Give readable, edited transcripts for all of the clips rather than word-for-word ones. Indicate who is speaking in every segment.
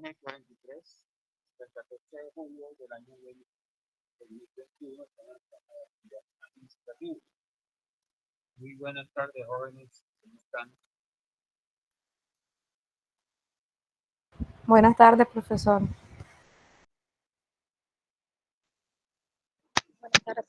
Speaker 1: lunes 43 del 14 de julio del año 2021 con la actividad administrativa. Muy buenas tardes, jóvenes. ¿Cómo están?
Speaker 2: Buenas tardes, profesor.
Speaker 3: Buenas tardes.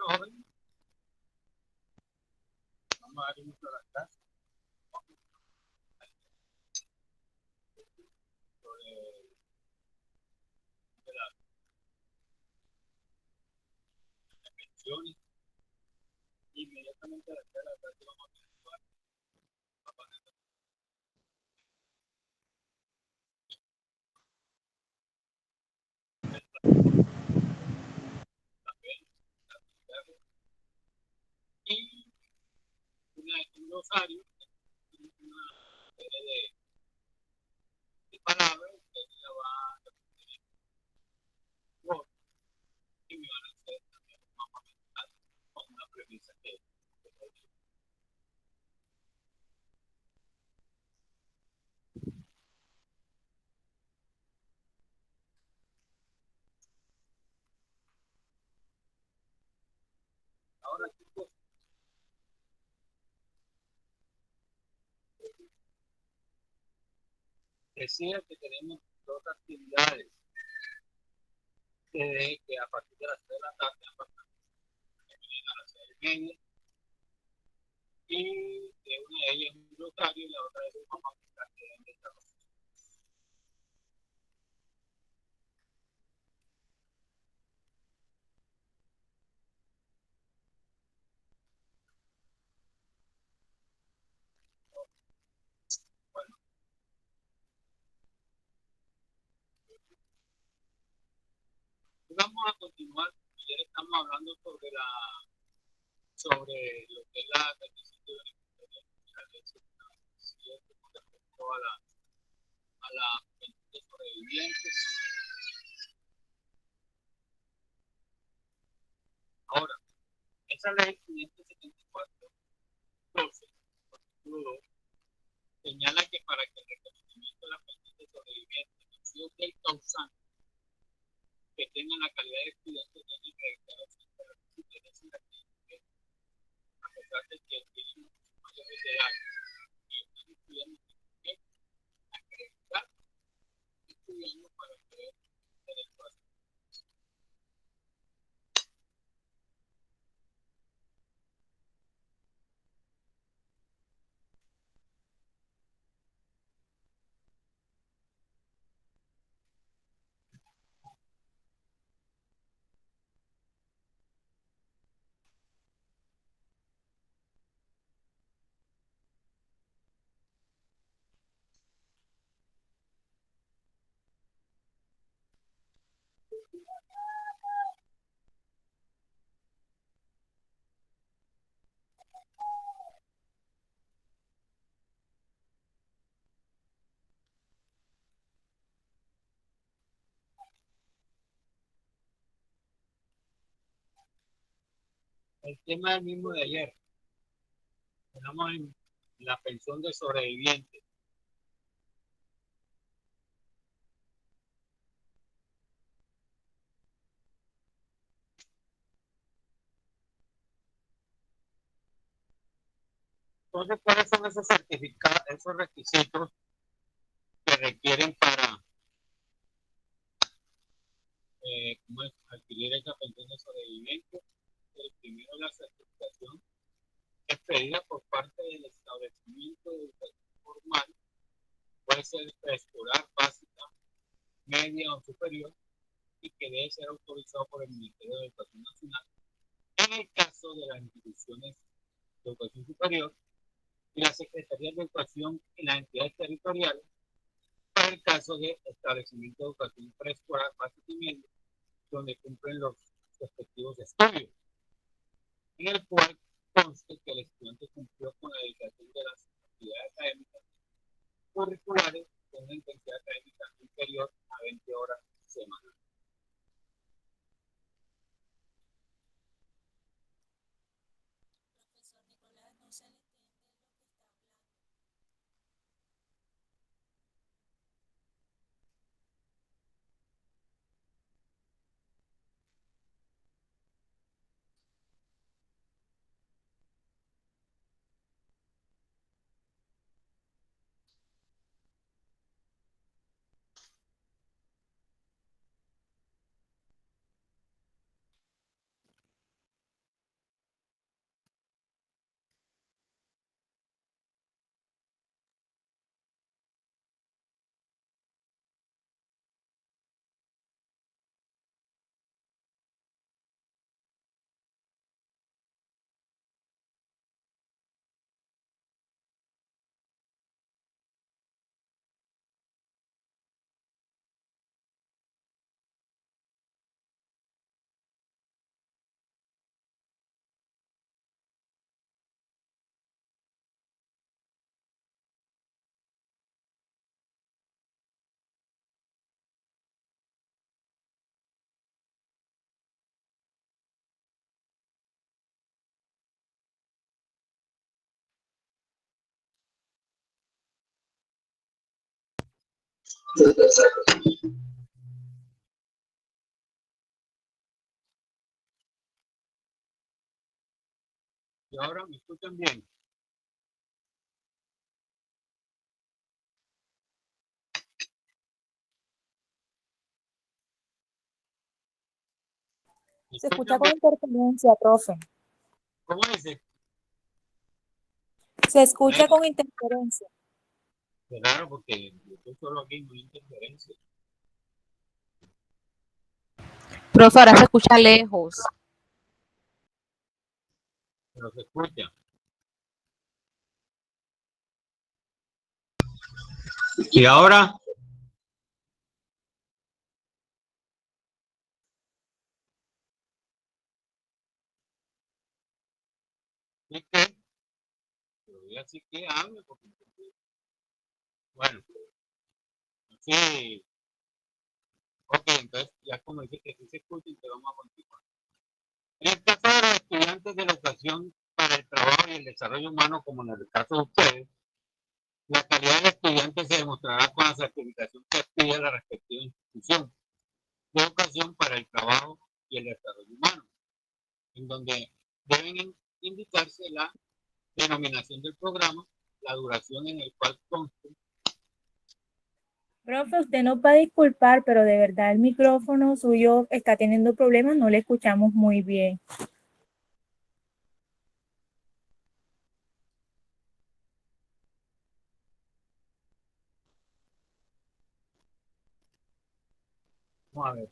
Speaker 1: Jóvenes, vamos a dar inicio a la clase sobre las pensiones. Inmediatamente después de la clase vamos a continuar. Y un glosario, una serie de palabras que la va a repetir y me van a hacer también con una premisa que ahora, chicos, decía que tenemos dos actividades que a partir de las 3 de la tarde a las 6:30, y de una de ellas es un glosario y la otra es un mapa que deben de estar. Bueno, vamos a continuar. Ayer estamos hablando sobre lo que es la requisito de la leche, ¿cierto? Con respecto a la pensión de sobrevivientes. Ahora, esa ley 574, 12, artículo 2, señala que para que el reconocimiento de la pensión de sobrevivientes nacidos del causante que tengan la calidad de estudiante deben realizar ciertos requisitos, es decir, a pesar de que tienen mayores de edad y están estudiando, tienen que acreditar estudiando para poder tener el paso. El tema es el mismo de ayer. Tenemos en la pensión de sobrevivientes. Entonces, ¿cuáles son esos certificados, esos requisitos que requieren para adquirir esa pensión de sobrevivientes? El primero, la certificación expedida por parte del establecimiento de educación formal, puede ser preescolar, básica, media o superior, y que debe ser autorizado por el Ministerio de Educación Nacional en el caso de las instituciones de educación superior y las secretarías de educación en las entidades territoriales para el caso de establecimiento de educación preescolar, básica y media, donde cumplen los respectivos estudios, en el cual conste que el estudiante cumplió con la dedicación de las actividades académicas curriculares con una intensidad académica inferior a 20 horas semanales. Y ahora me escuchan bien.
Speaker 2: Se escucha con interferencia, profe.
Speaker 1: ¿Cómo dice?
Speaker 2: Se escucha con interferencia.
Speaker 1: Claro, porque yo estoy solo aquí, no hay interferencia.
Speaker 3: Profe, ahora se escucha lejos.
Speaker 1: Pero se escucha. Y ahora, ¿Y qué? Así que hable, porque bueno, sí, ok, entonces ya como dice que sí se escucha, te vamos a continuar. En el caso de los estudiantes de la educación para el trabajo y el desarrollo humano, como en el caso de ustedes, la calidad del estudiante se demostrará con la certificación que pide la respectiva institución de educación para el trabajo y el desarrollo humano, en donde deben indicarse la denominación del programa, la duración en el cual conste.
Speaker 2: Profe, usted nos va a disculpar, pero de verdad el micrófono suyo está teniendo problemas, no le escuchamos muy bien.
Speaker 1: Vamos a ver.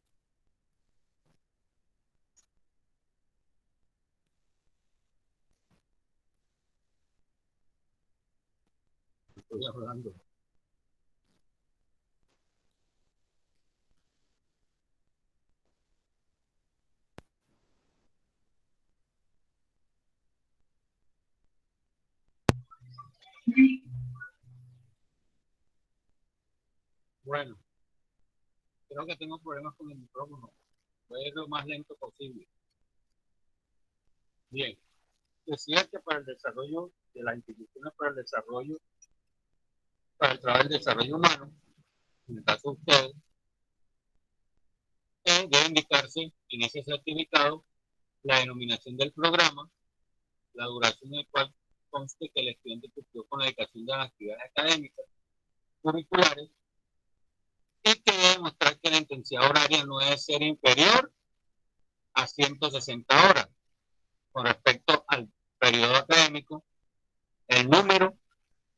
Speaker 1: Estoy hablando. Bueno, creo que tengo problemas con el micrófono. Voy a ir lo más lento posible. Bien. Decía que para el desarrollo de las instituciones para el desarrollo, para el trabajo del desarrollo humano, en el caso de ustedes, debe indicarse en ese certificado la denominación del programa, la duración en el cual conste que el estudiante cumplió con la dedicación de las actividades académicas, curriculares, y que debe demostrar que la intensidad horaria no debe ser inferior a 160 horas con respecto al periodo académico, el número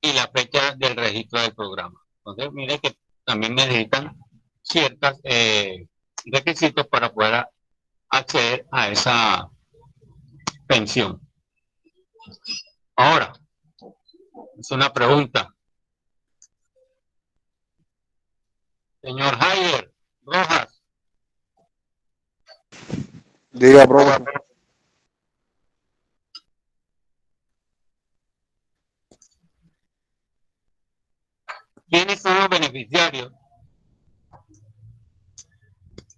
Speaker 1: y la fecha del registro del programa. Entonces, mire que también necesitan ciertos requisitos para poder acceder a esa pensión. Ahora, es una pregunta. Señor Javier Rojas.
Speaker 4: Diga, profe.
Speaker 1: ¿Quiénes son los beneficiarios?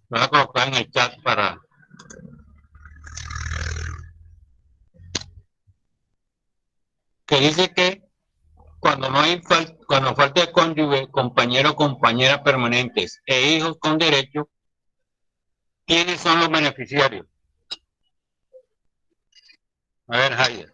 Speaker 1: Lo voy a colocar en el chat para... Que dice que cuando no hay cuando falta cónyuge, compañero o compañera permanentes e hijos con derecho, ¿quiénes son los beneficiarios? A ver, Javier.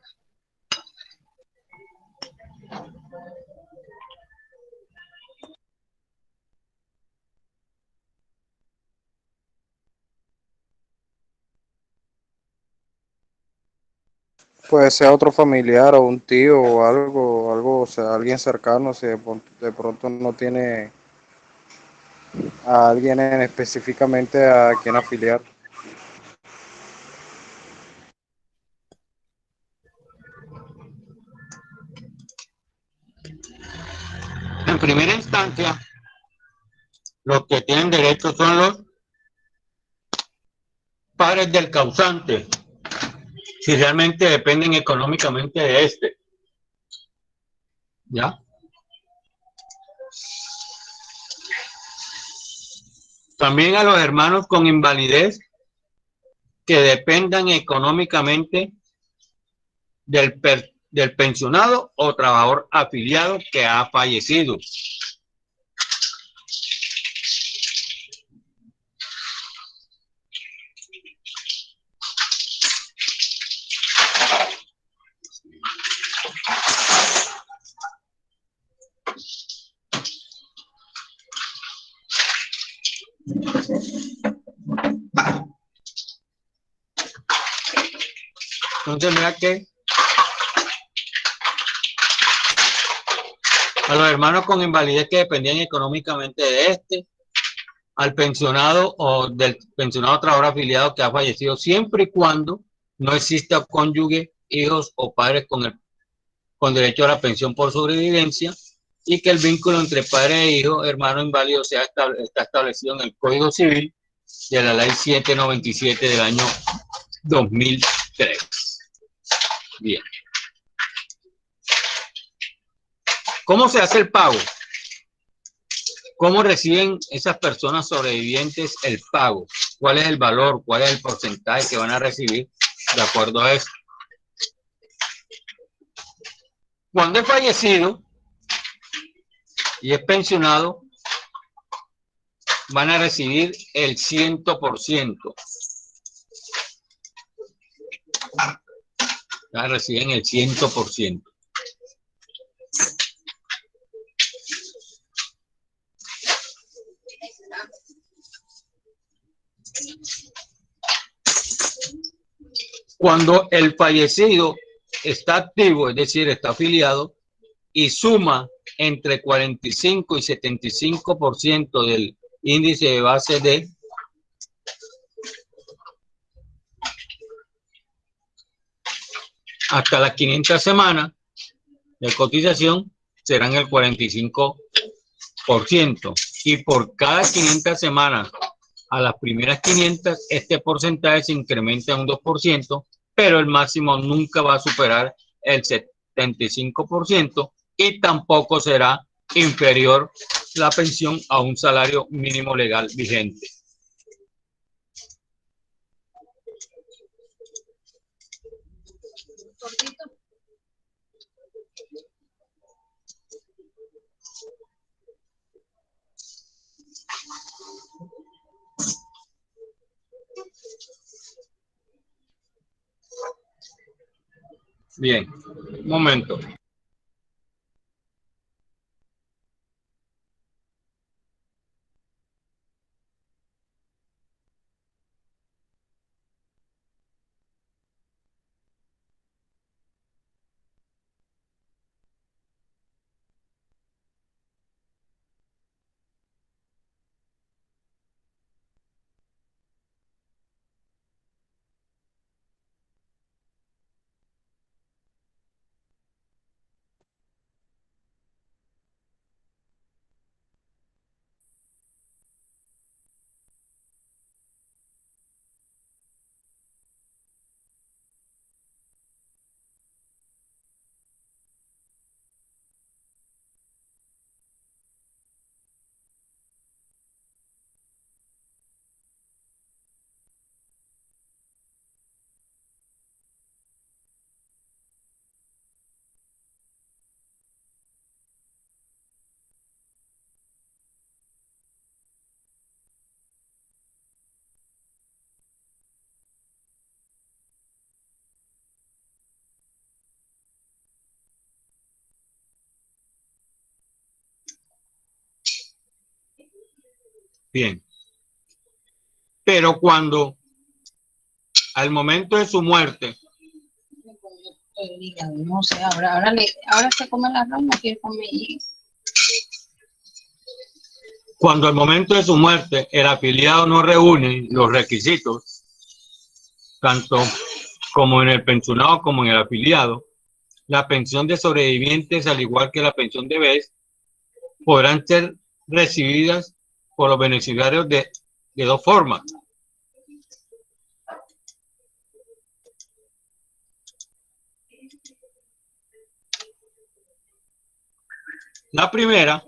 Speaker 4: Puede ser otro familiar o un tío o algo, o sea, alguien cercano, si de pronto no tiene a alguien específicamente a quien afiliar.
Speaker 1: En primera instancia, los que tienen derecho son los padres del causante, si realmente dependen económicamente de este. ¿Ya? También a los hermanos con invalidez que dependan económicamente del pensionado o trabajador afiliado que ha fallecido. Entonces, mira que a los hermanos con invalidez que dependían económicamente de este, al pensionado o del pensionado trabajador afiliado que ha fallecido, siempre y cuando no exista cónyuge, hijos o padres con derecho a la pensión por sobrevivencia, y que el vínculo entre padre e hijo, hermano inválido, está establecido en el Código Civil de la Ley 797 del año 2003. Bien. ¿Cómo se hace el pago? ¿Cómo reciben esas personas sobrevivientes el pago? ¿Cuál es el valor? ¿Cuál es el porcentaje que van a recibir de acuerdo a eso? Cuando es fallecido y es pensionado, van a recibir el 100%. Reciben el 100%. Cuando el fallecido está activo, es decir, está afiliado, y suma entre 45 y 75% del índice de base D, hasta las 500 semanas de cotización serán el 45%. Y por cada 500 semanas a las primeras 500, este porcentaje se incrementa en un 2%, pero el máximo nunca va a superar el 75% y tampoco será inferior la pensión a un salario mínimo legal vigente. Bien, un momento. Bien. Pero cuando al momento de su muerte,
Speaker 5: no sé, ahora se come la arroz, no quiere comer.
Speaker 1: cuando al momento de su muerte el afiliado no reúne los requisitos, tanto como en el pensionado como en el afiliado, la pensión de sobrevivientes, al igual que la pensión de vejez, podrán ser recibidas por los beneficiarios de dos formas. La primera,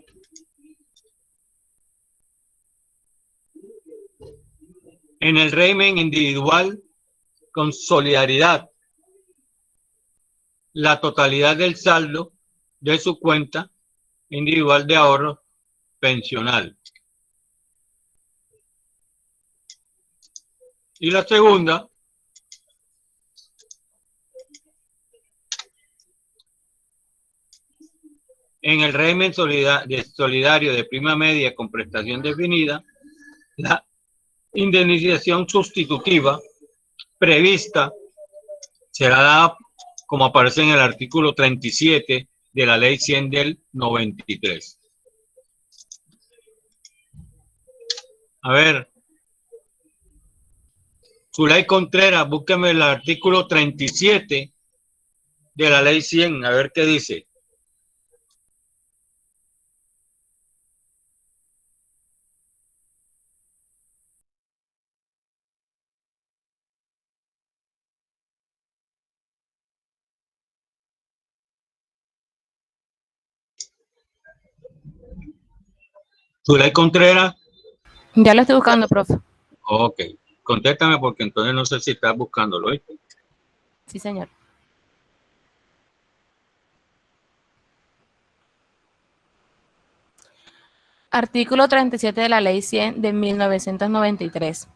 Speaker 1: en el régimen individual con solidaridad, la totalidad del saldo de su cuenta individual de ahorro pensional. Y la segunda, en el régimen solidario de prima media con prestación definida, la indemnización sustitutiva prevista será dada como aparece en el artículo 37 de la ley 100 del 93. A ver, Zulay Contreras, búsqueme el artículo 37 de la ley 100, a ver qué dice. Zulay Contreras.
Speaker 3: Ya lo estoy buscando, profe.
Speaker 1: Ok. Contéstame porque entonces no sé si estás buscándolo, ¿viste?
Speaker 3: Sí, señor. Artículo 37 de la Ley 100 de 1993.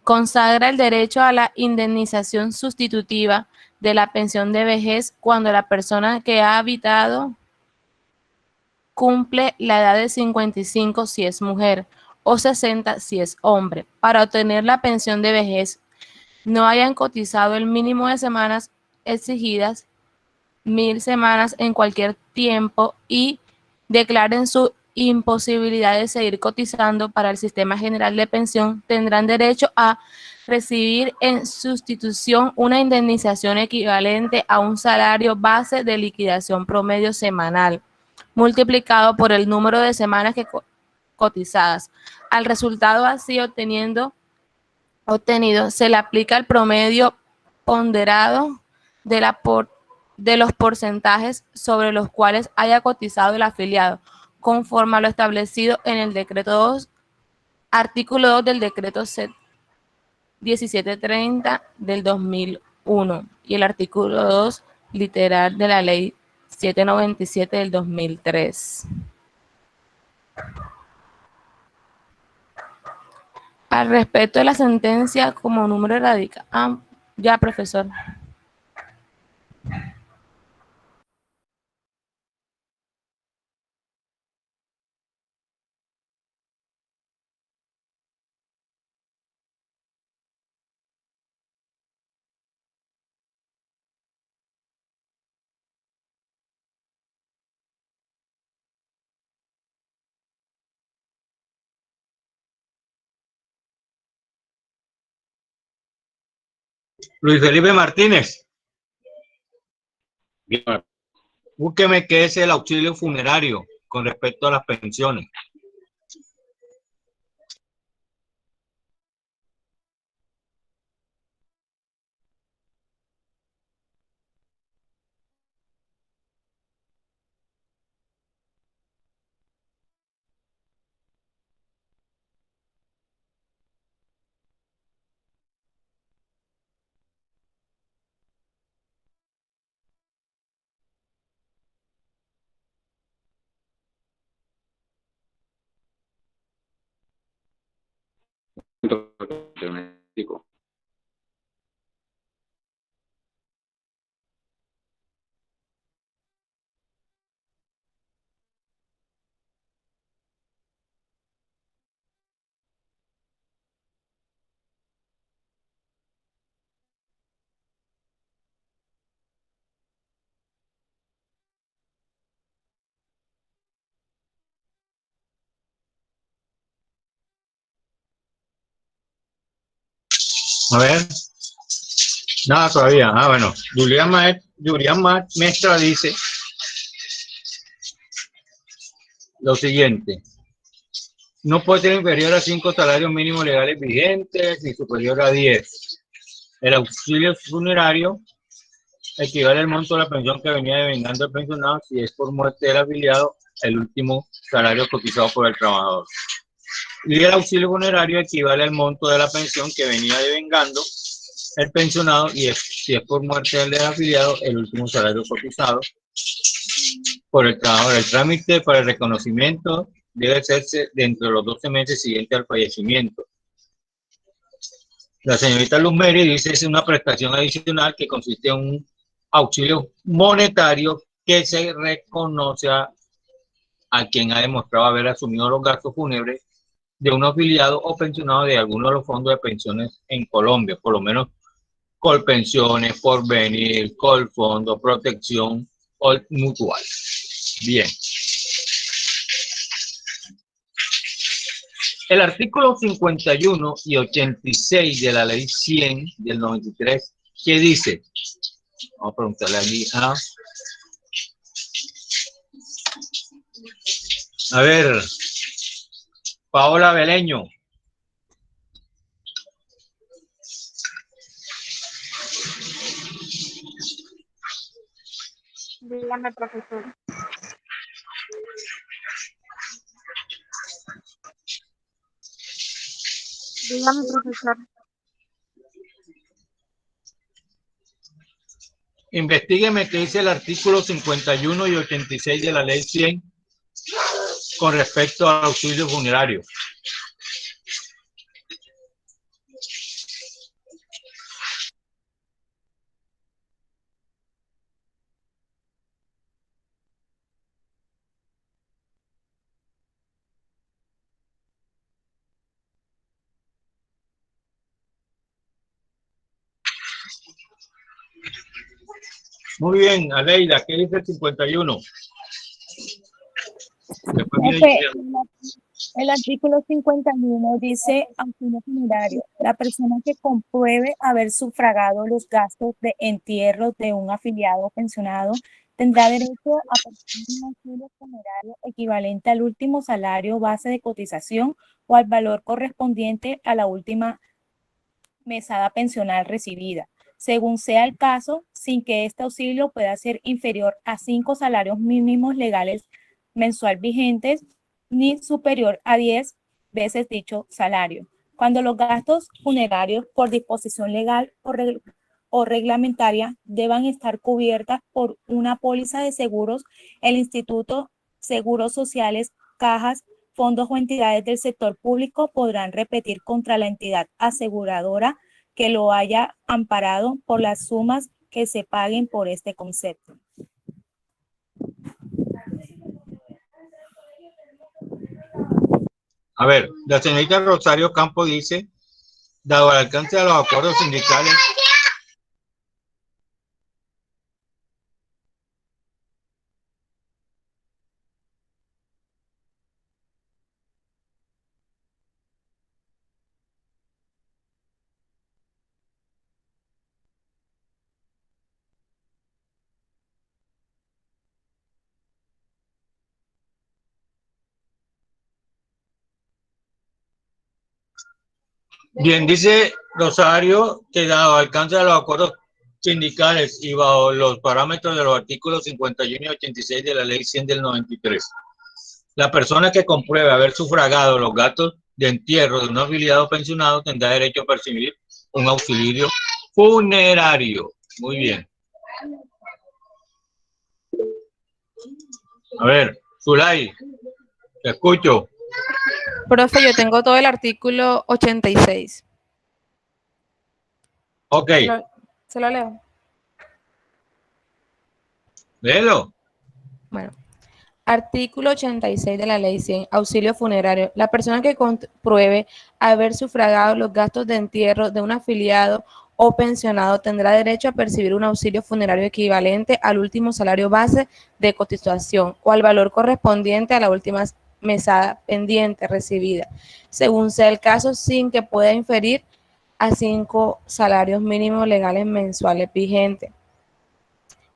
Speaker 3: Consagra el derecho a la indemnización sustitutiva de la pensión de vejez cuando la persona que ha habitado cumple la edad de 55 si es mujer o 60 si es hombre. Para obtener la pensión de vejez, no hayan cotizado el mínimo de semanas exigidas, 1000 semanas en cualquier tiempo, y declaren su imposibilidad de seguir cotizando para el Sistema General de Pensión, tendrán derecho a recibir en sustitución una indemnización equivalente a un salario base de liquidación promedio semanal, multiplicado por el número de semanas que cotizadas. Al resultado así obtenido, se le aplica el promedio ponderado de los porcentajes sobre los cuales haya cotizado el afiliado, conforme a lo establecido en el decreto 2, artículo 2 del decreto 1730 del 2001 y el artículo 2 literal de la ley 797 del 2003. Al respecto de la sentencia como número radical. Ya, profesor.
Speaker 1: Luis Felipe Martínez. Bien. Búsqueme qué es el auxilio funerario con respecto a las pensiones. A ver. Nada todavía. Bueno. Julián Mestra dice lo siguiente. No puede ser inferior a 5 salarios mínimos legales vigentes ni superior a 10. El auxilio funerario equivale al monto de la pensión que venía devengando el pensionado si es por muerte del afiliado el último salario cotizado por el trabajador. Y el auxilio funerario equivale al monto de la pensión que venía devengando el pensionado y si es por muerte del afiliado el último salario cotizado por el trabajador. El trámite para el reconocimiento debe hacerse dentro de los 12 meses siguientes al fallecimiento. La señorita Luz Mary dice es una prestación adicional que consiste en un auxilio monetario que se reconoce a quien ha demostrado haber asumido los gastos fúnebres de un afiliado o pensionado de alguno de los fondos de pensiones en Colombia, por lo menos Colpensiones, Porvenir, Colfondo, Protección o Mutual. Bien. El artículo 51 y 86 de la ley 100 del 93, ¿qué dice? Vamos a preguntarle aquí a ver, Paola Beleño.
Speaker 2: Dígame, profesor.
Speaker 3: Dígame, profesor.
Speaker 1: Investígueme qué dice el artículo 51 y 86 de la ley 100 con respecto al auxilio funerario. Muy bien, Aleida, ¿qué dice el 51? Después viene
Speaker 2: Profe,
Speaker 1: Guillermo.
Speaker 2: el artículo 51 dice auxilio funerario. La persona que compruebe haber sufragado los gastos de entierro de un afiliado o pensionado tendrá derecho a percibir un auxilio funerario equivalente al último salario base de cotización o al valor correspondiente a la última mesada pensional recibida, según sea el caso, sin que este auxilio pueda ser inferior a 5 salarios mínimos legales mensual vigentes, ni superior a 10 veces dicho salario. Cuando los gastos funerarios por disposición legal o reglamentaria deban estar cubiertas por una póliza de seguros, el Instituto Seguros Sociales, cajas, fondos o entidades del sector público podrán repetir contra la entidad aseguradora que lo haya amparado por las sumas que se paguen por este concepto.
Speaker 1: A ver, la señorita Rosario Campo dice, dado el alcance de los acuerdos sindicales, bien, dice Rosario que dado el alcance de los acuerdos sindicales y bajo los parámetros de los artículos 51 y 86 de la ley 100 del 93, la persona que compruebe haber sufragado los gastos de entierro de un afiliado pensionado tendrá derecho a percibir un auxilio funerario. Muy bien. A ver, Zulay, te escucho.
Speaker 3: Profe, yo tengo todo el artículo 86.
Speaker 1: Ok,
Speaker 3: ¿Se lo leo?
Speaker 1: léelo.
Speaker 3: Bueno. Artículo 86 de la Ley 100, auxilio funerario. La persona que compruebe haber sufragado los gastos de entierro de un afiliado o pensionado tendrá derecho a percibir un auxilio funerario equivalente al último salario base de cotización o al valor correspondiente a la última mesada pendiente recibida, según sea el caso, sin que pueda inferir a 5 salarios mínimos legales mensuales vigentes.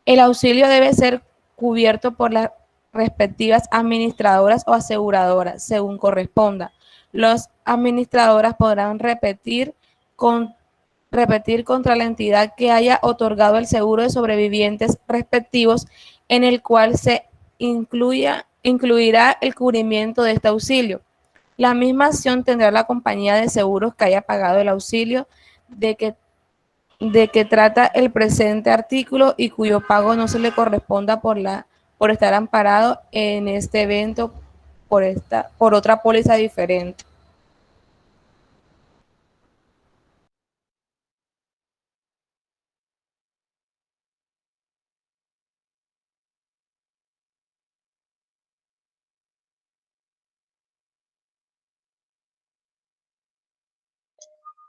Speaker 3: El auxilio debe ser cubierto por las respectivas administradoras o aseguradoras, según corresponda. Las administradoras podrán repetir contra la entidad que haya otorgado el seguro de sobrevivientes respectivos, en el cual se incluirá el cubrimiento de este auxilio. La misma acción tendrá la compañía de seguros que haya pagado el auxilio de que trata el presente artículo y cuyo pago no se le corresponda por estar amparado en este evento por otra póliza diferente.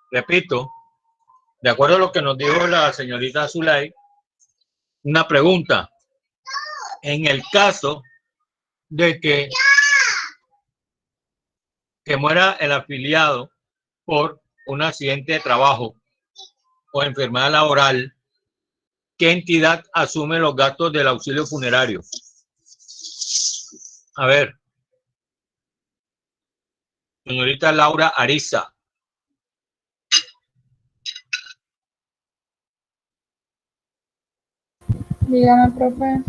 Speaker 1: Repito, de acuerdo a lo que nos dijo la señorita Zulay, una pregunta. En el caso de que muera el afiliado por un accidente de trabajo o enfermedad laboral, ¿qué entidad asume los gastos del auxilio funerario? A ver, señorita Laura Ariza.
Speaker 5: Dígame, profe.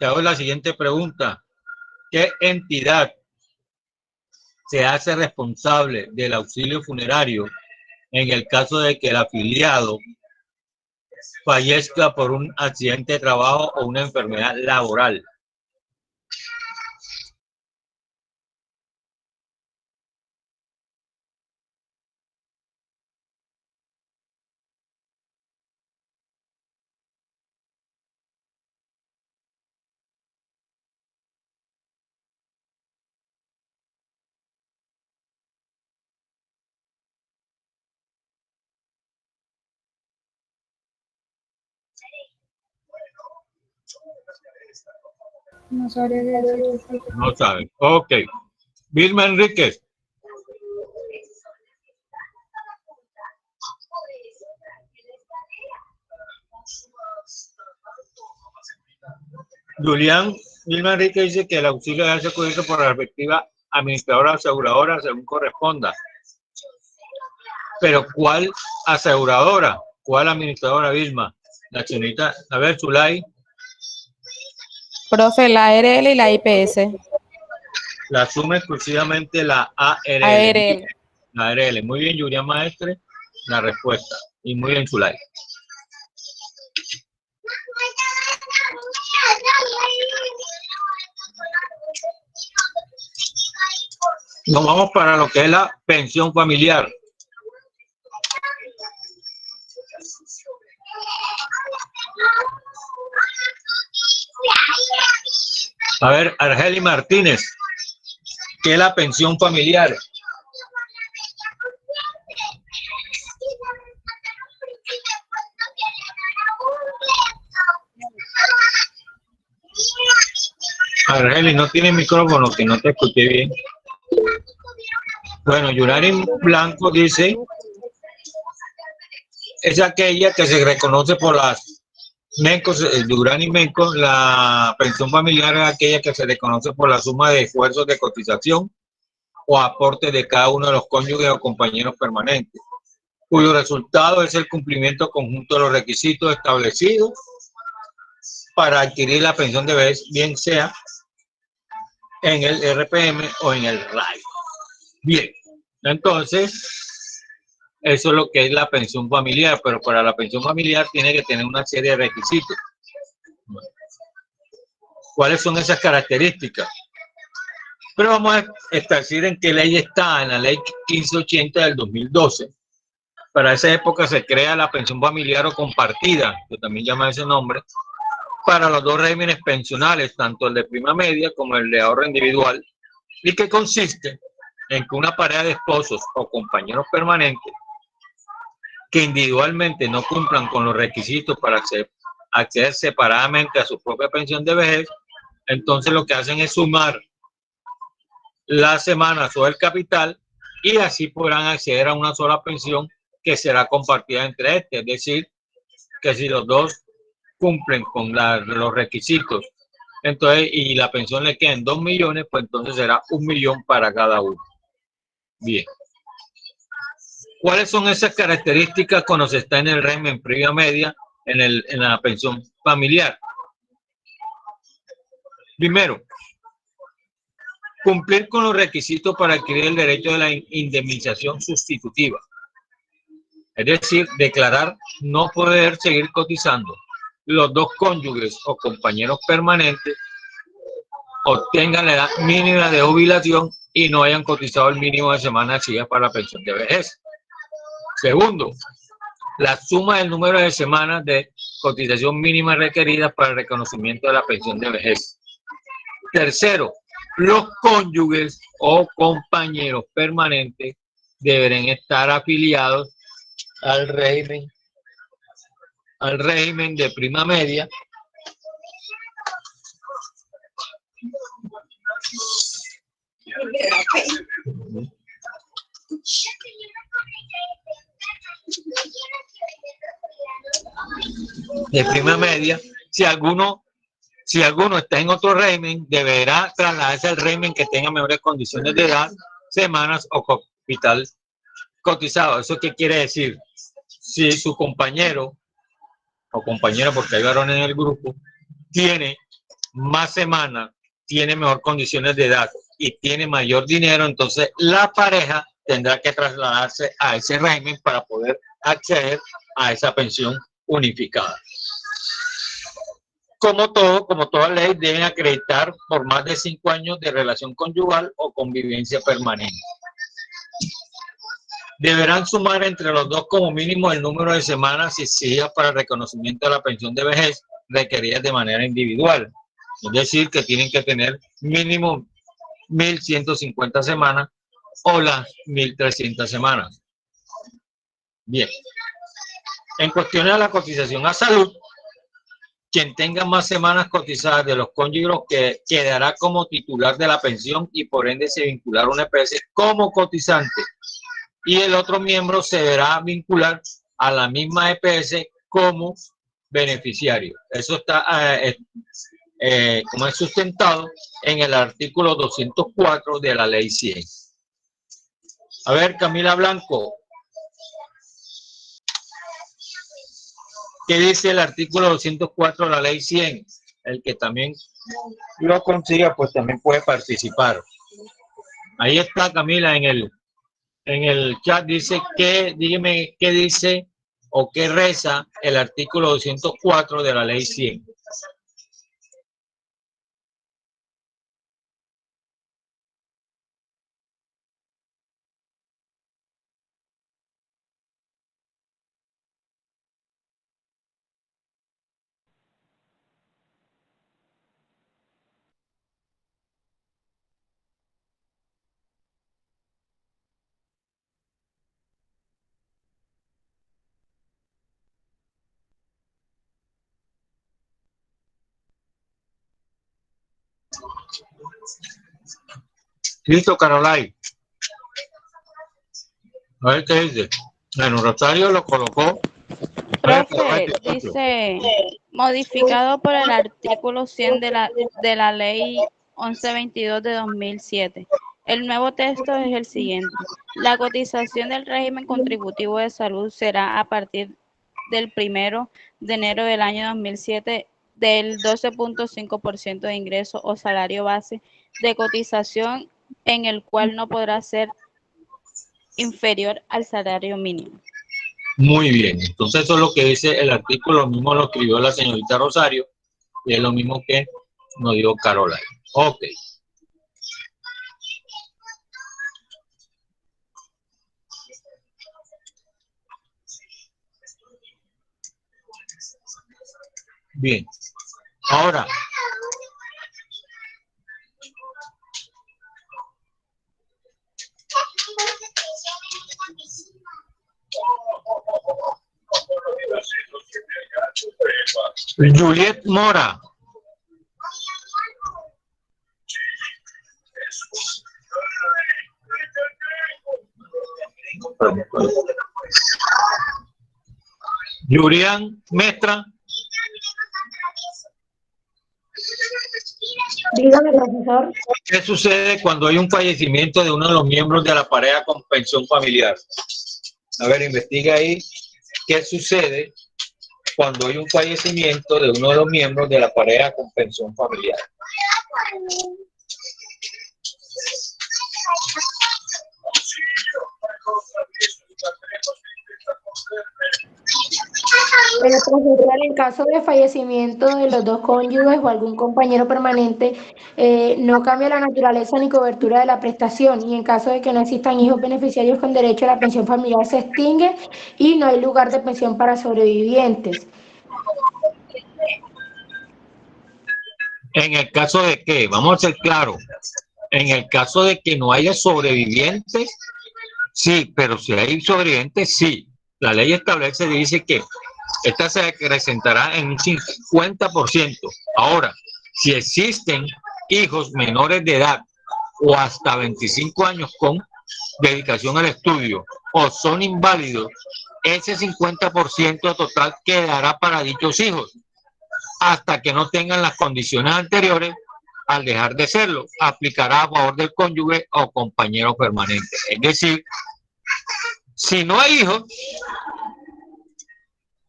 Speaker 1: Te hago la siguiente pregunta. ¿Qué entidad se hace responsable del auxilio funerario en el caso de que el afiliado fallezca por un accidente de trabajo o una enfermedad laboral.
Speaker 2: No sabría decir.
Speaker 1: No saben. Ok. Vilma Enríquez. Julián Vilma Enríquez dice que el auxilio debe ser cubierto por la respectiva administradora o aseguradora según corresponda. Pero ¿cuál aseguradora? ¿Cuál administradora, Vilma? La señorita, a ver, Zulay.
Speaker 3: Profe, la ARL y la IPS.
Speaker 1: La asume exclusivamente la ARL.
Speaker 3: ARL.
Speaker 1: La ARL. Muy bien, Julián Maestre, la respuesta. Y muy bien, Zulay. Nos vamos para lo que es la pensión familiar. A ver, Argeli Martínez, ¿qué es la pensión familiar? Argeli, no tiene micrófono, que no te escuché bien. Bueno, Yurari Blanco dice, es aquella que se reconoce por las MENCOS, Durán y MENCO, la pensión familiar es aquella que se reconoce por la suma de esfuerzos de cotización o aporte de cada uno de los cónyuges o compañeros permanentes, cuyo resultado es el cumplimiento conjunto de los requisitos establecidos para adquirir la pensión de vejez, bien sea en el RPM o en el RAI. Bien, entonces, eso es lo que es la pensión familiar, pero para la pensión familiar tiene que tener una serie de requisitos. ¿Cuáles son esas características? Pero vamos a establecer en qué ley está, en la ley 1580 del 2012. Para esa época se crea la pensión familiar o compartida, que también llama ese nombre, para los dos regímenes pensionales, tanto el de prima media como el de ahorro individual, y que consiste en que una pareja de esposos o compañeros permanentes que individualmente no cumplan con los requisitos para acceder separadamente a su propia pensión de vejez, entonces lo que hacen es sumar las semanas o el capital y así podrán acceder a una sola pensión que será compartida entre estos. Es decir, que si los dos cumplen con los requisitos, entonces, y la pensión le queden 2 millones, pues entonces será 1 millón para cada uno. Bien. ¿Cuáles son esas características cuando se está en el régimen previa media en la pensión familiar? Primero, cumplir con los requisitos para adquirir el derecho de la indemnización sustitutiva. Es decir, declarar no poder seguir cotizando. Los dos cónyuges o compañeros permanentes obtengan la edad mínima de jubilación y no hayan cotizado el mínimo de semanas seguidas para la pensión de vejez. Segundo, la suma del número de semanas de cotización mínima requerida para el reconocimiento de la pensión de vejez. Tercero, los cónyuges o compañeros permanentes deberán estar afiliados al régimen de prima media si alguno está en otro régimen, deberá trasladarse al régimen que tenga mejores condiciones de edad, semanas o capital cotizado. ¿Eso qué quiere decir? Si su compañero o compañera, porque hay varones en el grupo, tiene más semanas, tiene mejor condiciones de edad y tiene mayor dinero, entonces la pareja tendrá que trasladarse a ese régimen para poder acceder a esa pensión unificada. Como toda ley, deben acreditar por más de 5 años de relación conyugal o convivencia permanente. Deberán sumar entre los dos como mínimo el número de semanas exigidas para el reconocimiento de la pensión de vejez requeridas de manera individual. Es decir, que tienen que tener mínimo 1.150 semanas o las 1.300 semanas. Bien. En cuestión de la cotización a salud, quien tenga más semanas cotizadas de los cónyuges que quedará como titular de la pensión y por ende se vinculará a una EPS como cotizante. Y el otro miembro se deberá vincular a la misma EPS como beneficiario. Eso está como es sustentado en el artículo 204 de la ley 100. A ver, Camila Blanco, ¿qué dice el artículo 204 de la ley 100? El que también lo consiga, pues también puede participar. Ahí está, Camila, en el chat dice que, dígame qué dice o qué reza el artículo 204 de la ley 100. Listo, Carolai. A ver qué dice. Bueno, Rosario lo colocó.
Speaker 5: Profe, dice, modificado por el artículo 100 de la ley 1122 de 2007. El nuevo texto es el siguiente. La cotización del régimen contributivo de salud será a partir del 1 de enero del año 2007 del 12.5% de ingreso o salario base de cotización, en el cual no podrá ser inferior al salario mínimo.
Speaker 1: Muy bien, entonces eso es lo que dice el artículo, lo mismo lo escribió la señorita Rosario y es lo mismo que nos dio Carola. Ok. Bien, ahora Juliet Mora. Yurian Mestra.
Speaker 6: Dígame, profesor.
Speaker 1: ¿Qué sucede cuando hay un fallecimiento de uno de los miembros de la pareja con pensión familiar? A ver, investiga ahí qué sucede cuando hay un fallecimiento de uno de los miembros de la pareja con pensión familiar.
Speaker 6: Pero, profesor, en caso de fallecimiento de los dos cónyuges o algún compañero permanente, no cambia la naturaleza ni cobertura de la prestación, y en caso de que no existan hijos beneficiarios con derecho a la pensión familiar se extingue y no hay lugar de pensión para sobrevivientes.
Speaker 1: En el caso de que, vamos a ser claros, en el caso de que no haya sobrevivientes, sí, pero si hay sobrevivientes, sí. La ley establece, dice que esta se acrecentará en un 50%. Ahora, si existen hijos menores de edad o hasta 25 años con dedicación al estudio o son inválidos, ese 50% total quedará para dichos hijos hasta que no tengan las condiciones anteriores. Al dejar de serlo, aplicará a favor del cónyuge o compañero permanente. Es decir, si no hay hijos,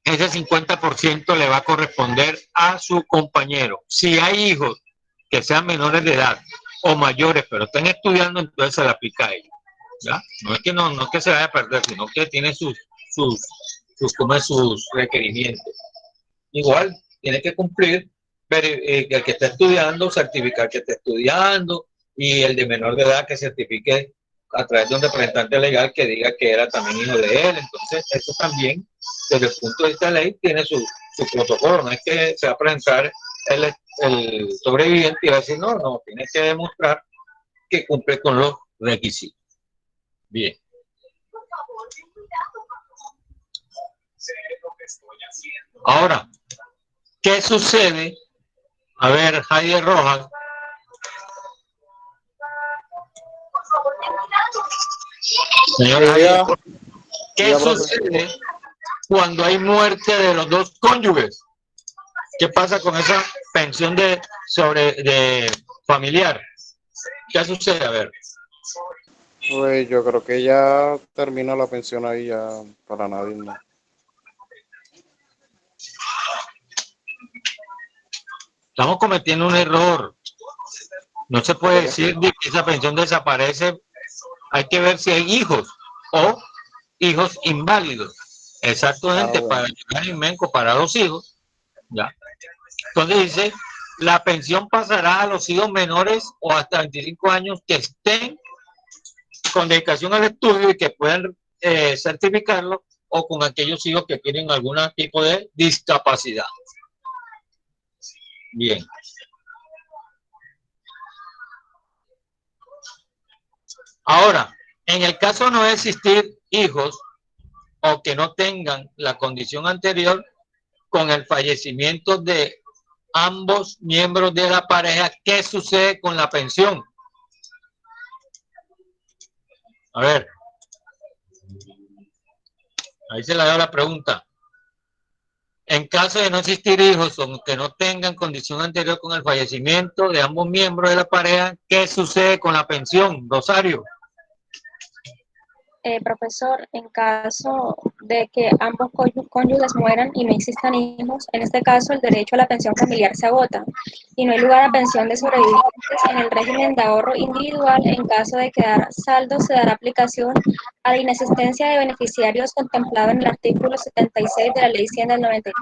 Speaker 1: ese 50% le va a corresponder a su compañero. Si hay hijos que sean menores de edad o mayores, pero estén estudiando, entonces se le aplica a ellos. ¿Ya? No es que se vaya a perder, sino que tiene sus requerimientos. Igual, tiene que cumplir el que está estudiando, certificar que está estudiando, y el de menor de edad que certifique a través de un representante legal que diga que era también hijo de él. Entonces, eso también, desde el punto de vista de la ley, tiene su protocolo. No es que se va a presentar el sobreviviente y va a decir, no, tiene que demostrar que cumple con los requisitos. Bien. Ahora, ¿qué sucede? A ver, Javier Rojas. Señor Javier, ¿qué sucede cuando hay muerte de los dos cónyuges? ¿Qué pasa con esa pensión de familiar? ¿Qué sucede? A ver.
Speaker 4: Pues yo creo que ya termina la pensión ahí, ya para nadie, ¿no?
Speaker 1: Estamos cometiendo un error. No se puede decir que esa pensión desaparece. Hay que ver si hay hijos o hijos inválidos. Exactamente, para llegar a Inmenco para los hijos. ¿Ya? Entonces dice, la pensión pasará a los hijos menores o hasta 25 años que estén con dedicación al estudio y que puedan certificarlo, o con aquellos hijos que tienen algún tipo de discapacidad. Bien. Ahora, en el caso de no existir hijos o que no tengan la condición anterior, con el fallecimiento de ambos miembros de la pareja, ¿qué sucede con la pensión? A ver, ahí se la doy la pregunta. En caso de no existir hijos o que no tengan condición anterior con el fallecimiento de ambos miembros de la pareja, ¿qué sucede con la pensión, Rosario?
Speaker 7: Profesor, en caso de que ambos cónyuges mueran y no existan hijos, en este caso el derecho a la pensión familiar se agota y no hay lugar a pensión de sobrevivientes. En el régimen de ahorro individual, en caso de quedar saldo, se dará aplicación a la inexistencia de beneficiarios contemplado en el artículo 76 de la Ley 100 del 93.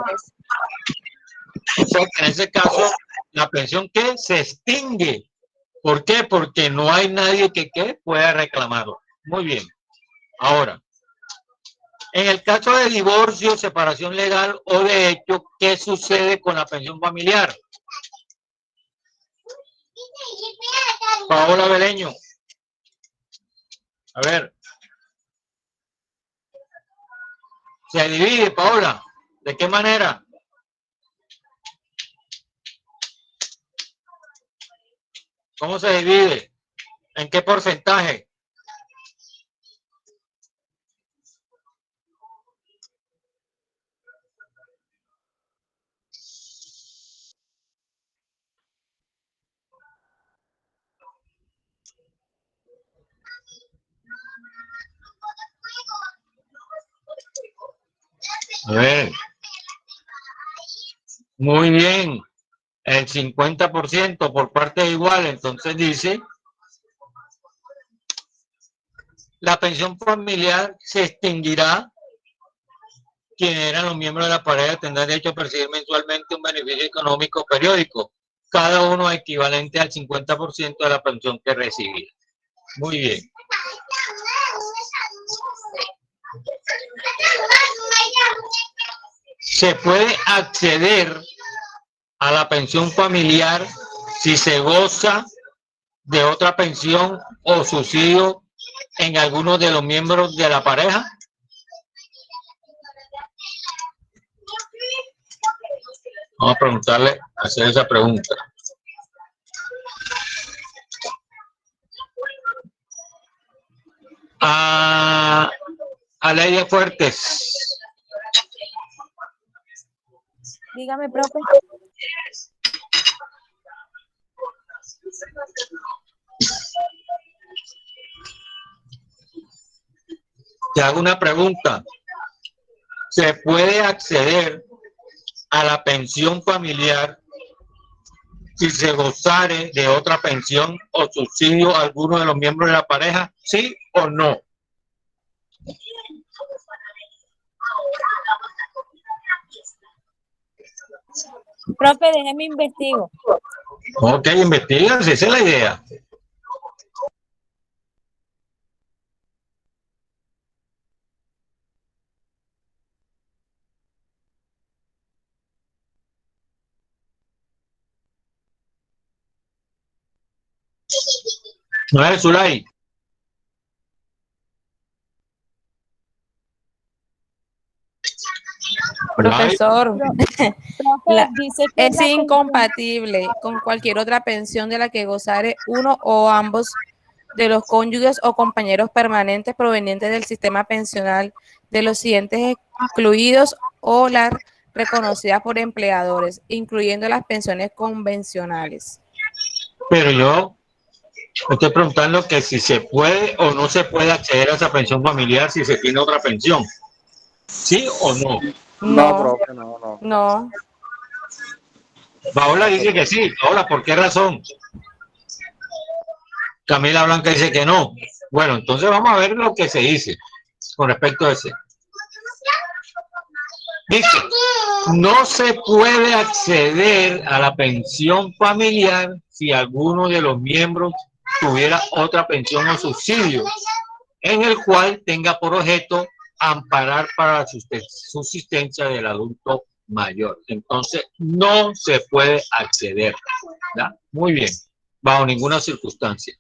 Speaker 1: O sea, que en ese caso, la pensión que se extingue. ¿Por qué? Porque no hay nadie que pueda reclamarlo. Muy bien. Ahora, en el caso de divorcio, separación legal o de hecho, ¿qué sucede con la pensión familiar? Paola Beleño. A ver. Se divide, Paola. ¿De qué manera? ¿Cómo se divide? ¿En qué porcentaje? A ver. Muy bien. El 50% por parte de igual. Entonces dice, la pensión familiar se extinguirá. Quienes eran los miembros de la pareja tendrán derecho a percibir mensualmente un beneficio económico periódico, cada uno equivalente al 50% de la pensión que recibía. Muy bien. Se puede acceder a la pensión familiar si se goza de otra pensión o subsidio en alguno de los miembros de la pareja. Vamos a preguntarle, hacer esa pregunta. A Leia Fuertes.
Speaker 2: Dígame, profe.
Speaker 1: Te hago una pregunta. ¿Se puede acceder a la pensión familiar si se gozare de otra pensión o subsidio a alguno de los miembros de la pareja, sí o no.
Speaker 2: Profe, déjeme investigo.
Speaker 1: Ok, investigan, si esa es la idea. No es Zulay.
Speaker 3: Profesor,
Speaker 2: Profe, dice que
Speaker 3: es
Speaker 2: la pensión,
Speaker 3: incompatible con cualquier otra pensión de la que gozare uno o ambos de los cónyuges o compañeros permanentes provenientes del sistema pensional de los siguientes excluidos o las reconocidas por empleadores, incluyendo las pensiones convencionales.
Speaker 1: Pero yo estoy preguntando que si se puede o no se puede acceder a esa pensión familiar si se tiene otra pensión. ¿Sí o no?
Speaker 4: No,
Speaker 3: No,
Speaker 4: profe, no.
Speaker 3: no.
Speaker 1: Paola
Speaker 4: No se
Speaker 1: dice que
Speaker 4: puede.
Speaker 1: sí. Paola, ¿por qué razón? Camila Blanca dice que no. Bueno, entonces vamos a ver lo que se dice con respecto a ese. Dice, no se puede acceder a la pensión familiar si alguno de los miembros tuviera otra pensión o subsidio, en el cual tenga por objeto amparar para la subsistencia del adulto mayor. Entonces, no se puede acceder. ¿Ya? Muy bien, bajo ninguna circunstancia.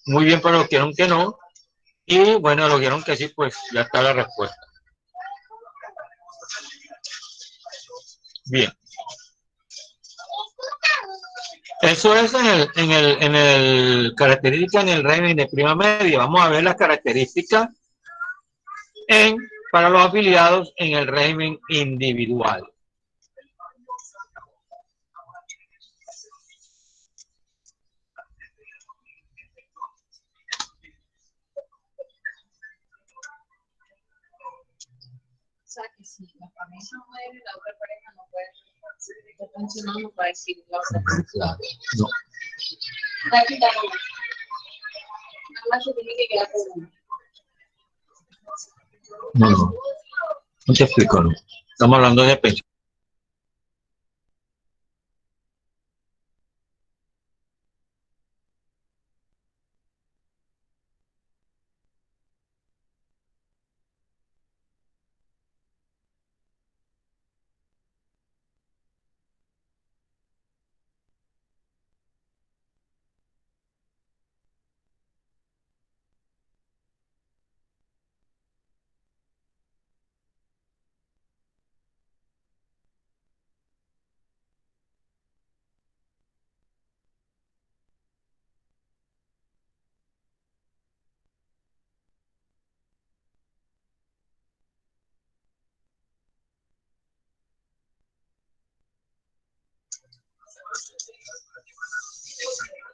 Speaker 1: Muy bien para los que vieron que no. Y bueno, los que vieron que sí, pues ya está la respuesta. Bien. Eso es en el característica en el régimen de prima media. Vamos a ver las características para los afiliados en el régimen individual.
Speaker 8: O sea, que si la pareja muere, la otra pareja no puede estar funcionando para decir la otra pareja.
Speaker 1: Claro, no.
Speaker 8: Está quitando. Nada más se tiene que quedar con uno.
Speaker 1: No te explico, no. Estamos hablando de pensión.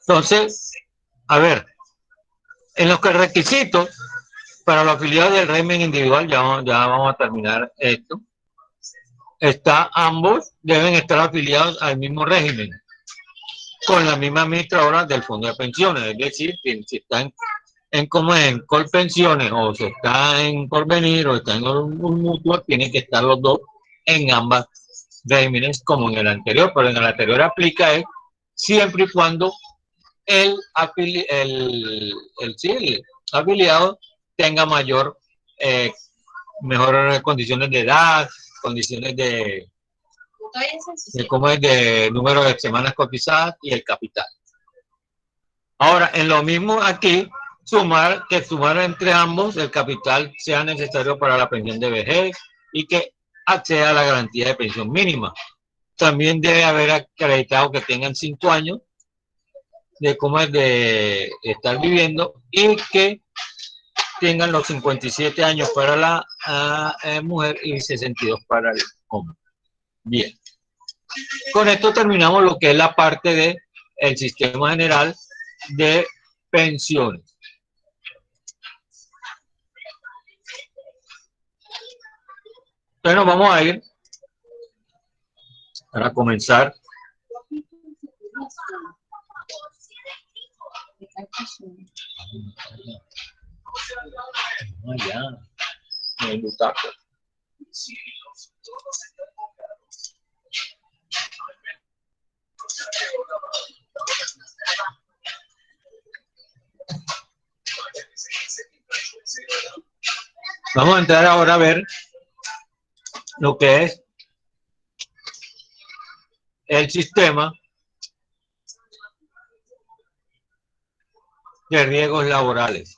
Speaker 1: Entonces, a ver, en los requisitos para los afiliados del régimen individual, ya vamos a terminar esto, ambos deben estar afiliados al mismo régimen, con la misma administradora del fondo de pensiones, es decir, que si están en Colpensiones o si está en Porvenir o está en un mutuo, tienen que estar los dos en ambas regímenes como en el anterior, pero en el anterior aplica siempre y cuando el afiliado tenga mejores condiciones de edad, condiciones de número de semanas cotizadas y el capital. Ahora, en lo mismo aquí, sumar entre ambos el capital sea necesario para la pensión de vejez y que acceda a la garantía de pensión mínima. También debe haber acreditado que tengan 5 años de estar viviendo y que tengan los 57 años para la mujer y 62 para el hombre. Bien. Con esto terminamos lo que es la parte del sistema general de pensiones. Bueno, vamos a ir para comenzar
Speaker 9: Allá, en el butaco. Vamos a entrar ahora a ver lo que es el sistema de riesgos laborales.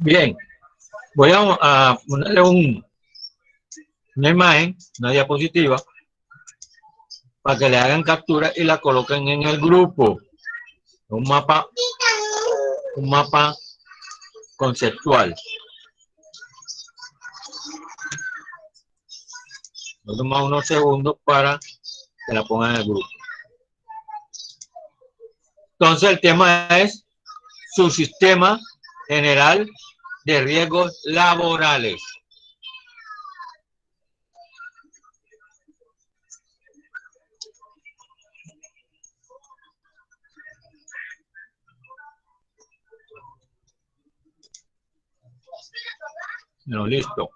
Speaker 9: Bien, voy a ponerle una imagen, una diapositiva, para que le hagan captura y la coloquen en el grupo. Un mapa conceptual. Voy a tomar unos segundos para que la pongan en el grupo. Entonces el tema es su sistema general de riesgos laborales. No, listo.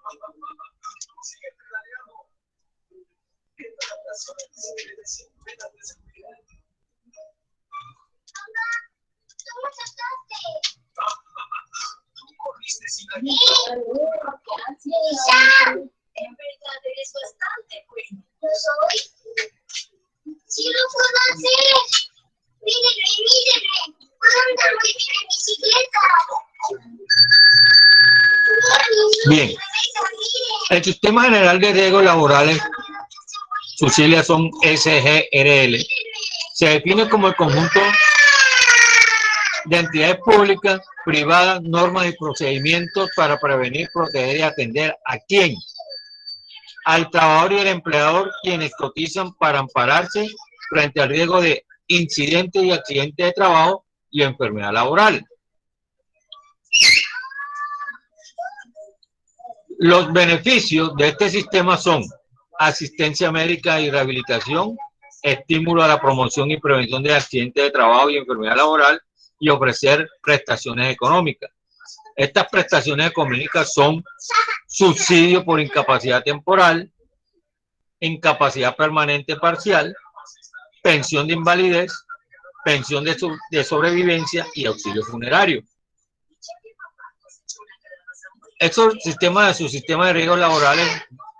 Speaker 10: En verdad eres bastante bueno. Lo soy. Sí lo puedo hacer. Mírenme. Anda, muy bien en bicicleta.
Speaker 9: Bien. El sistema general de riesgos laborales, sus siglas son SGRL. Se define como el conjunto de entidades públicas, privadas, normas y procedimientos para prevenir, proteger y atender a quién. Al trabajador y el empleador, quienes cotizan para ampararse frente al riesgo de incidentes y accidentes de trabajo y enfermedad laboral. Los beneficios de este sistema son asistencia médica y rehabilitación, estímulo a la promoción y prevención de accidentes de trabajo y enfermedad laboral y ofrecer prestaciones económicas. Estas prestaciones económicas son subsidio por incapacidad temporal, incapacidad permanente parcial, pensión de invalidez, pensión de sobrevivencia y auxilio funerario. Su sistema de riesgos laborales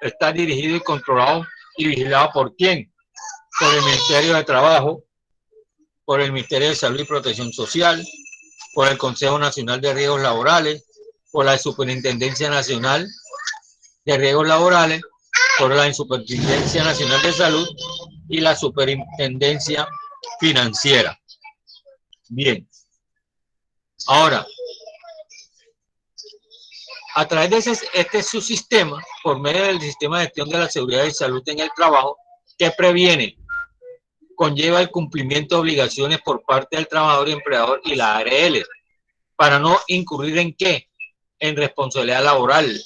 Speaker 9: está dirigido y controlado y vigilado ¿por quién? Por el Ministerio de Trabajo, por el Ministerio de Salud y Protección Social, por el Consejo Nacional de Riesgos Laborales, por la Superintendencia Nacional de Riesgos Laborales, por la Superintendencia Nacional de Salud y la Superintendencia Financiera. Bien. Ahora, a través de este subsistema, por medio del sistema de gestión de la seguridad y salud en el trabajo, que previene, conlleva el cumplimiento de obligaciones por parte del trabajador y empleador y la ARL, para no incurrir en ¿qué? En responsabilidad laboral,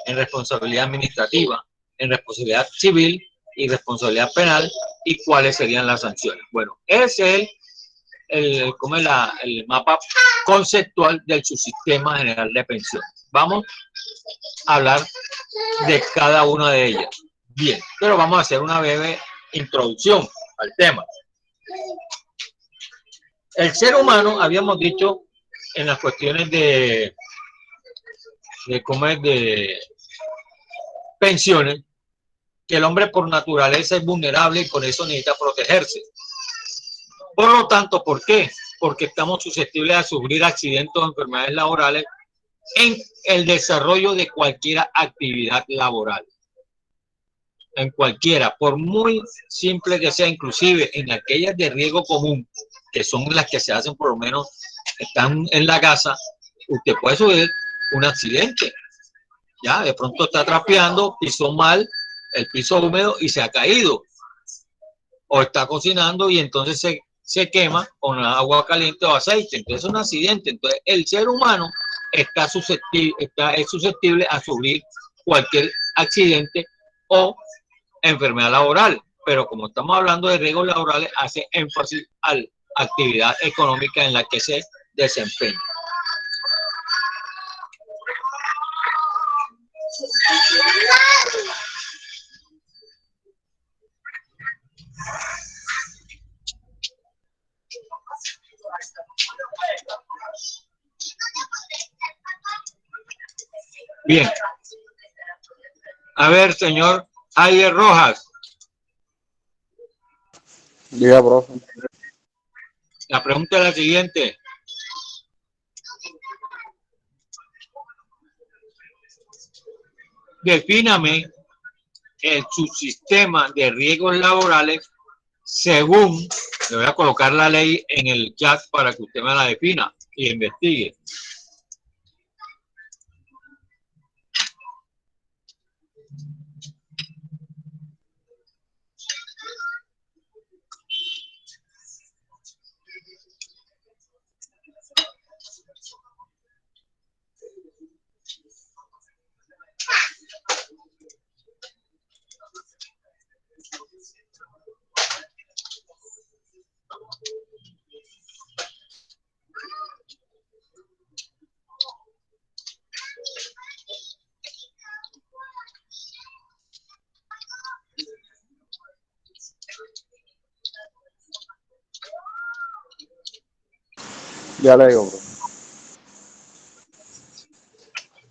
Speaker 9: en responsabilidad administrativa, en responsabilidad civil y responsabilidad penal, y cuáles serían las sanciones. Bueno, ese es el mapa conceptual del subsistema general de pensión. Vamos a hablar de cada una de ellas. Bien, pero vamos a hacer una breve introducción al tema. El ser humano, habíamos dicho en las cuestiones de de pensiones, que el hombre por naturaleza es vulnerable y por eso necesita protegerse. Por lo tanto, ¿por qué? Porque estamos susceptibles a sufrir accidentes o enfermedades laborales en el desarrollo de cualquier actividad laboral. En cualquiera, por muy simple que sea, inclusive en aquellas de riesgo común, que son las que se hacen por lo menos, están en la casa, usted puede sufrir un accidente. Ya, de pronto está trapeando, pisó mal el piso húmedo y se ha caído. O está cocinando y entonces se quema con agua caliente o aceite. Entonces es un accidente. Entonces el ser humano es susceptible a sufrir cualquier accidente o enfermedad laboral. Pero como estamos hablando de riesgos laborales, hace énfasis a la actividad económica en la que se desempeña. Bien. A ver, señor Javier Rojas.
Speaker 4: Diga, profe.
Speaker 9: La pregunta es la siguiente. Defíname el subsistema de riesgos laborales según, le voy a colocar la ley en el chat para que usted me la defina y investigue.
Speaker 4: Ya le digo, bro.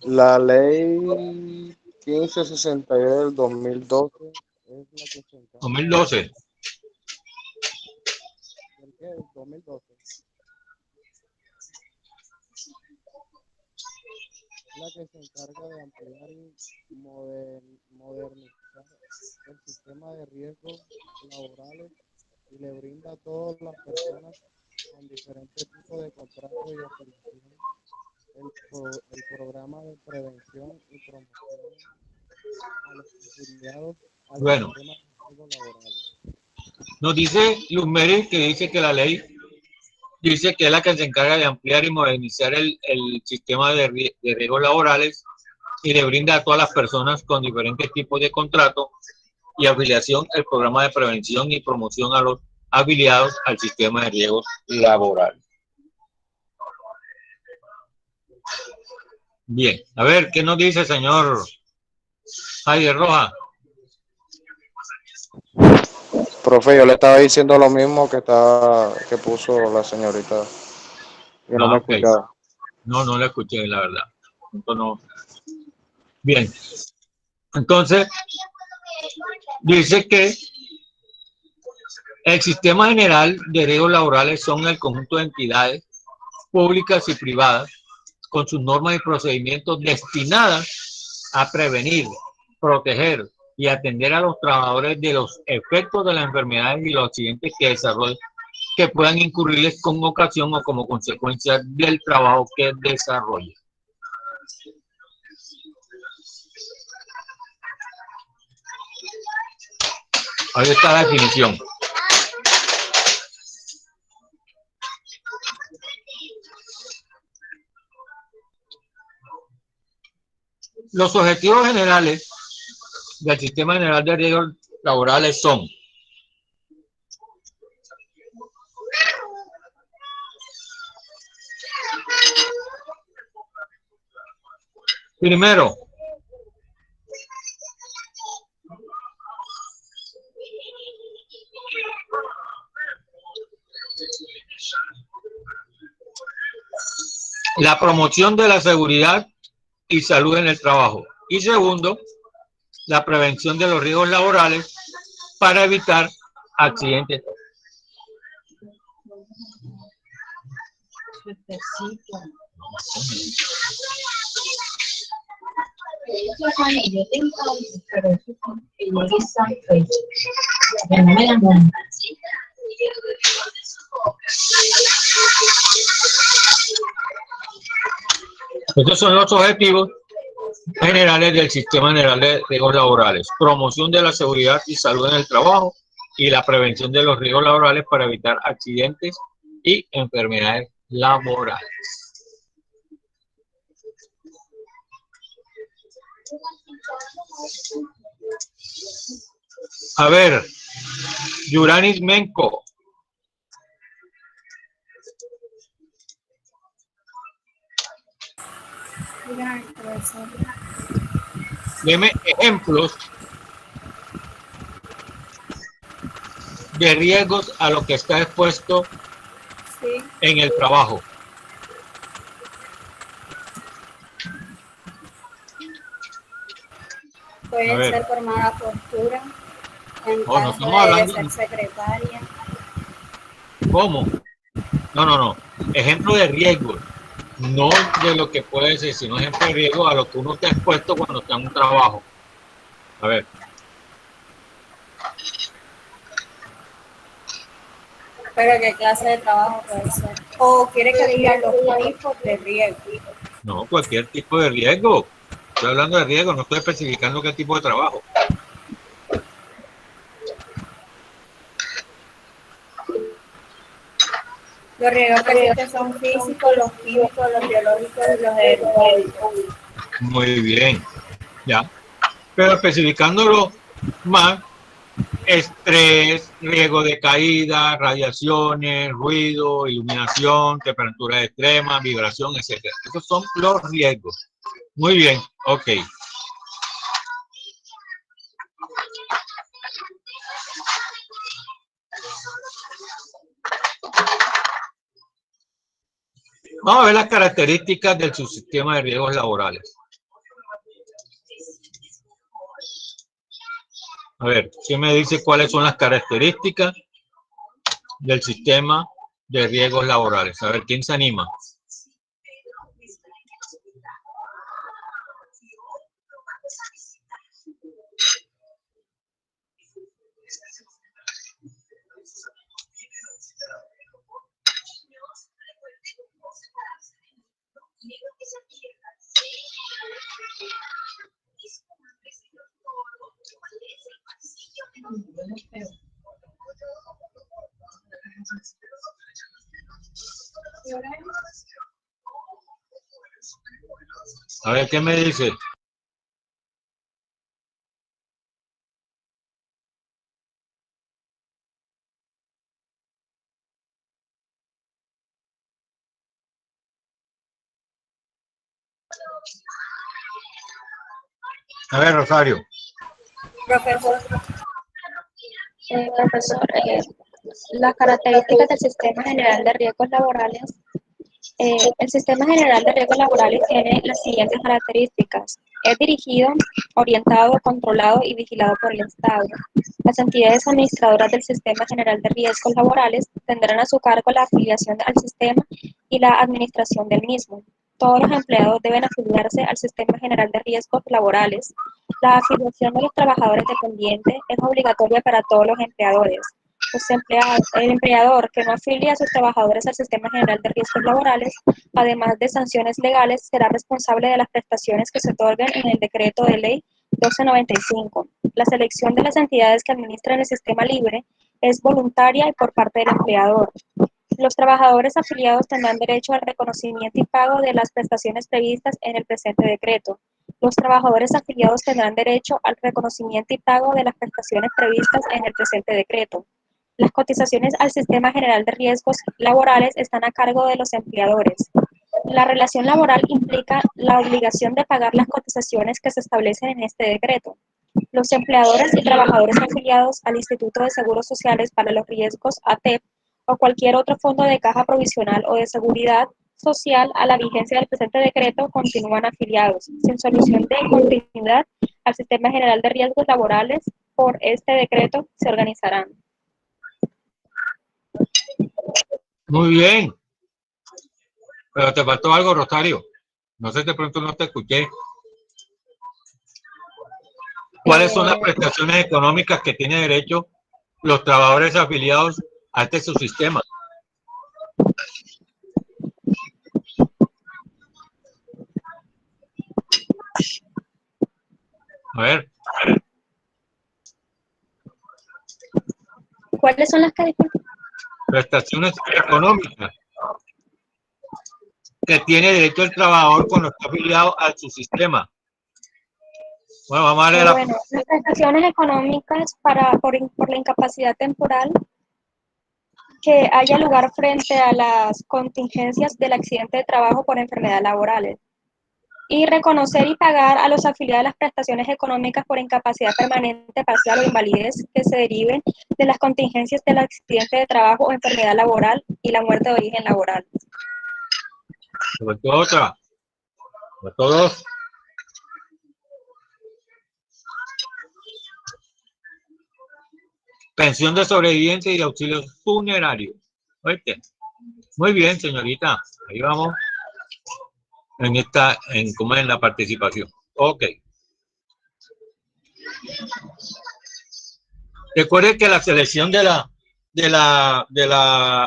Speaker 4: La ley 1562 del 2012 es la que se encarga.
Speaker 9: 2012.
Speaker 4: ¿Por qué? 2012. La que se encarga de ampliar y modernizar el sistema de riesgos laborales y le brinda a todas las personas con diferentes tipos de contratos y afiliación el programa de prevención y promoción a los afiliados al
Speaker 9: Bueno,
Speaker 4: sistema de riesgos laborales.
Speaker 9: nos dice Luzmeri que dice que la ley dice que es la que se encarga de ampliar y modernizar el sistema de riesgos laborales y le brinda a todas las personas con diferentes tipos de contratos y afiliación el programa de prevención y promoción a los afiliados al sistema de riesgos laborales. Bien, a ver, ¿qué nos dice el señor Javier Rojas?
Speaker 4: Profe, yo le estaba diciendo lo mismo que puso la señorita, que no me
Speaker 9: Okay.
Speaker 4: escuchaba.
Speaker 9: No lo escuché, la verdad. No. Bien. Entonces, dice que el sistema general de riesgos laborales son el conjunto de entidades públicas y privadas con sus normas y procedimientos destinadas a prevenir, proteger y atender a los trabajadores de los efectos de las enfermedades y los accidentes que desarrollen, que puedan incurrirles con ocasión o como consecuencia del trabajo que desarrollen. Ahí está la definición. Los objetivos generales del Sistema General de Riesgos Laborales son: primero, la promoción de la seguridad y salud en el trabajo. Y segundo, la prevención de los riesgos laborales para evitar accidentes.
Speaker 8: Yo tengo pero eso es como que yo le saco ya no me dan ganas.
Speaker 9: Estos son los objetivos generales del Sistema General de Riesgos Laborales: promoción de la seguridad y salud en el trabajo y la prevención de los riesgos laborales para evitar accidentes y enfermedades laborales. A ver, Yuranis Menko. Deme ejemplos de riesgos a los que está expuesto en el trabajo.
Speaker 11: Puede ser por mala postura, en
Speaker 9: Oh, no
Speaker 11: caso
Speaker 9: estamos hablando
Speaker 11: de ser secretaria.
Speaker 9: ¿Cómo? No. Ejemplo de riesgo, no de lo que puede ser, sino ejemplo de riesgo a lo que uno está expuesto cuando está en un trabajo. A ver.
Speaker 11: Pero ¿qué clase de trabajo puede ser? ¿O quiere que diga los tipos de riesgo?
Speaker 9: No, cualquier tipo de riesgo. Estoy hablando de riesgo, no estoy especificando qué tipo de trabajo.
Speaker 11: Los riesgos que son físicos, los químicos, los biológicos y los energéticos.
Speaker 9: Muy bien, ya. Pero especificándolo más, estrés, riesgo de caída, radiaciones, ruido, iluminación, temperatura extrema, vibración, etc. Esos son los riesgos. Muy bien, ok. Vamos a ver las características del subsistema de riesgos laborales. A ver, ¿quién me dice cuáles son las características del sistema de riesgos laborales? A ver, ¿quién se anima? A ver, ¿qué me dice? A ver, Rosario.
Speaker 11: Profesor.
Speaker 7: Profesor, las características del Sistema General de Riesgos Laborales. El Sistema General de Riesgos Laborales tiene las siguientes características. Es dirigido, orientado, controlado y vigilado por el Estado. Las entidades administradoras del Sistema General de Riesgos Laborales tendrán a su cargo la afiliación al sistema y la administración del mismo. Todos los empleados deben afiliarse al Sistema General de Riesgos Laborales. La afiliación de los trabajadores dependientes es obligatoria para todos los empleadores. El empleador que no afilie a sus trabajadores al Sistema General de Riesgos Laborales, además de sanciones legales, será responsable de las prestaciones que se otorguen en el Decreto de Ley 1295. La selección de las entidades que administran el sistema libre es voluntaria y por parte del empleador. Los trabajadores afiliados tendrán derecho al reconocimiento y pago de las prestaciones previstas en el presente decreto. Los trabajadores afiliados tendrán derecho al reconocimiento y pago de las prestaciones previstas en el presente decreto. Las cotizaciones al Sistema General de Riesgos Laborales están a cargo de los empleadores. La relación laboral implica la obligación de pagar las cotizaciones que se establecen en este decreto. Los empleadores y trabajadores afiliados al Instituto de Seguros Sociales para los Riesgos, ATEP, o cualquier otro fondo de caja provisional o de seguridad, social a la vigencia del presente decreto continúan afiliados, sin solución de continuidad al Sistema General de Riesgos Laborales. Por este decreto se organizarán.
Speaker 9: Muy bien. Pero te faltó algo, Rosario. No sé, de pronto no te escuché. ¿Cuáles son las prestaciones económicas que tienen derecho los trabajadores afiliados a este subsistema? A ver.
Speaker 7: ¿Cuáles son las que
Speaker 9: Prestaciones económicas que tiene derecho el trabajador cuando está afiliado al subsistema. Bueno, vamos a darle
Speaker 7: Bueno, las prestaciones económicas por la incapacidad temporal que haya lugar frente a las contingencias del accidente de trabajo por enfermedad laborales. Y reconocer y pagar a los afiliados las prestaciones económicas por incapacidad permanente, parcial o invalidez que se deriven de las contingencias del accidente de trabajo o enfermedad laboral y la muerte de origen laboral.
Speaker 9: otra. Todos. Pensión de sobreviviente y auxilio funerario. ¿Oíste? Muy bien, señorita. Ahí vamos. ¿Cómo es la participación? Ok. Recuerde que la selección de la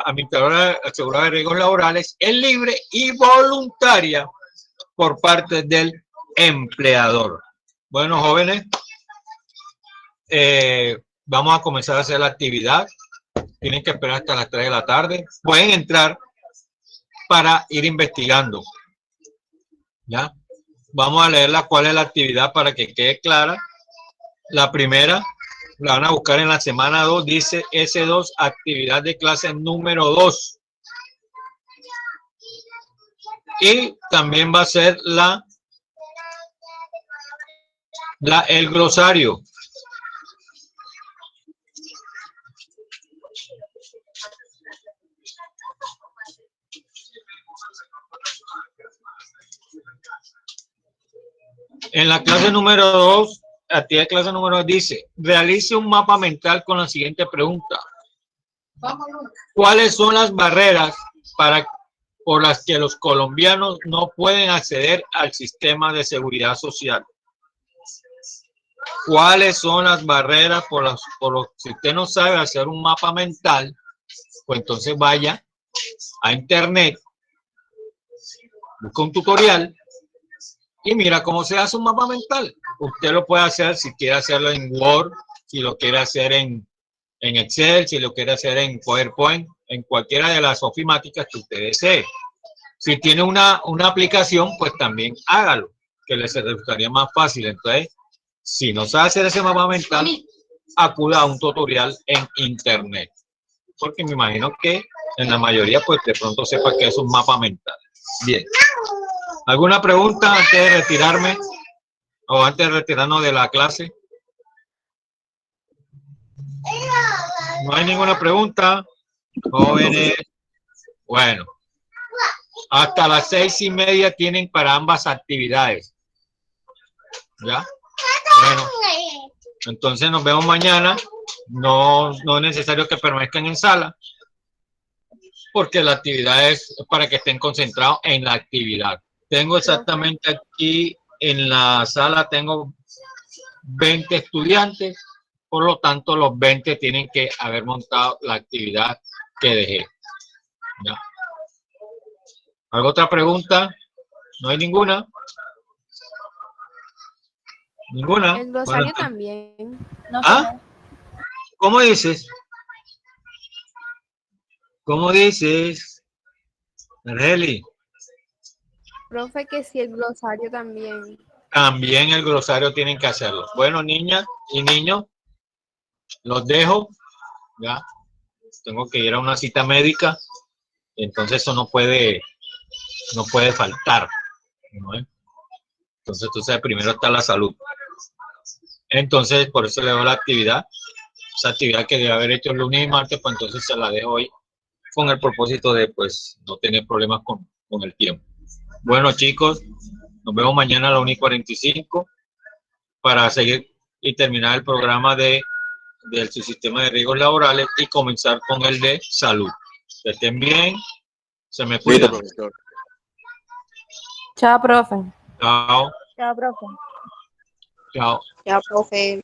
Speaker 9: administradora asegurada de riesgos laborales es libre y voluntaria por parte del empleador. Bueno, jóvenes, vamos a comenzar a hacer la actividad. Tienen que esperar hasta las 3 de la tarde. Pueden entrar para ir investigando. ¿Ya? Vamos a leerla cuál es la actividad para que quede clara. La primera la van a buscar en la semana 2, dice S2, actividad de clase número 2. Y también va a ser el glosario. En la clase número 2, actividad de clase número 2 dice, realice un mapa mental con la siguiente pregunta. ¿Cuáles son las barreras por las que los colombianos no pueden acceder al sistema de seguridad social? ¿Cuáles son las barreras por las si usted no sabe hacer un mapa mental, pues entonces vaya a internet, busca un tutorial y mira cómo se hace un mapa mental. Usted lo puede hacer si quiere hacerlo en Word, si lo quiere hacer en Excel, si lo quiere hacer en PowerPoint, en cualquiera de las ofimáticas que usted desee. Si tiene una aplicación, pues también hágalo, que les resultaría más fácil. Entonces, si no sabe hacer ese mapa mental, acuda a un tutorial en internet. Porque me imagino que en la mayoría, pues de pronto sepa que es un mapa mental. Bien. ¿Alguna pregunta antes de retirarme o antes de retirarnos de la clase? ¿No hay ninguna pregunta? Jóvenes. Bueno. Hasta las 6:30 tienen para ambas actividades. ¿Ya? Bueno. Entonces nos vemos mañana. No es necesario que permanezcan en sala, porque la actividad es para que estén concentrados en la actividad. Tengo exactamente aquí en la sala, tengo 20 estudiantes, por lo tanto los 20 tienen que haber montado la actividad que dejé. ¿Ya? ¿Alguna otra pregunta? ¿No hay ninguna? ¿Ninguna?
Speaker 3: El glosario
Speaker 9: Bueno,
Speaker 3: también.
Speaker 2: No,
Speaker 9: ¿ah? ¿Cómo dices? ¿Cómo dices? Argeli.
Speaker 3: Profe, que si el glosario también.
Speaker 9: También el glosario tienen que hacerlo. Bueno, niñas y niños, los dejo. Ya. Tengo que ir a una cita médica. Entonces eso no puede faltar, ¿no? Entonces, tú sabes, primero está la salud. Entonces, por eso le doy la actividad. Esa actividad que debe haber hecho el lunes y martes, pues entonces se la dejo hoy con el propósito de, pues, no tener problemas con el tiempo. Bueno, chicos, nos vemos mañana a las 1:45 para seguir y terminar el programa del subsistema de riesgos laborales y comenzar con el de salud. Que estén bien, se me cuidan.
Speaker 3: Chao, profe.
Speaker 9: Chao.
Speaker 2: Chao, profe.
Speaker 9: Chao.
Speaker 11: Ya, profe.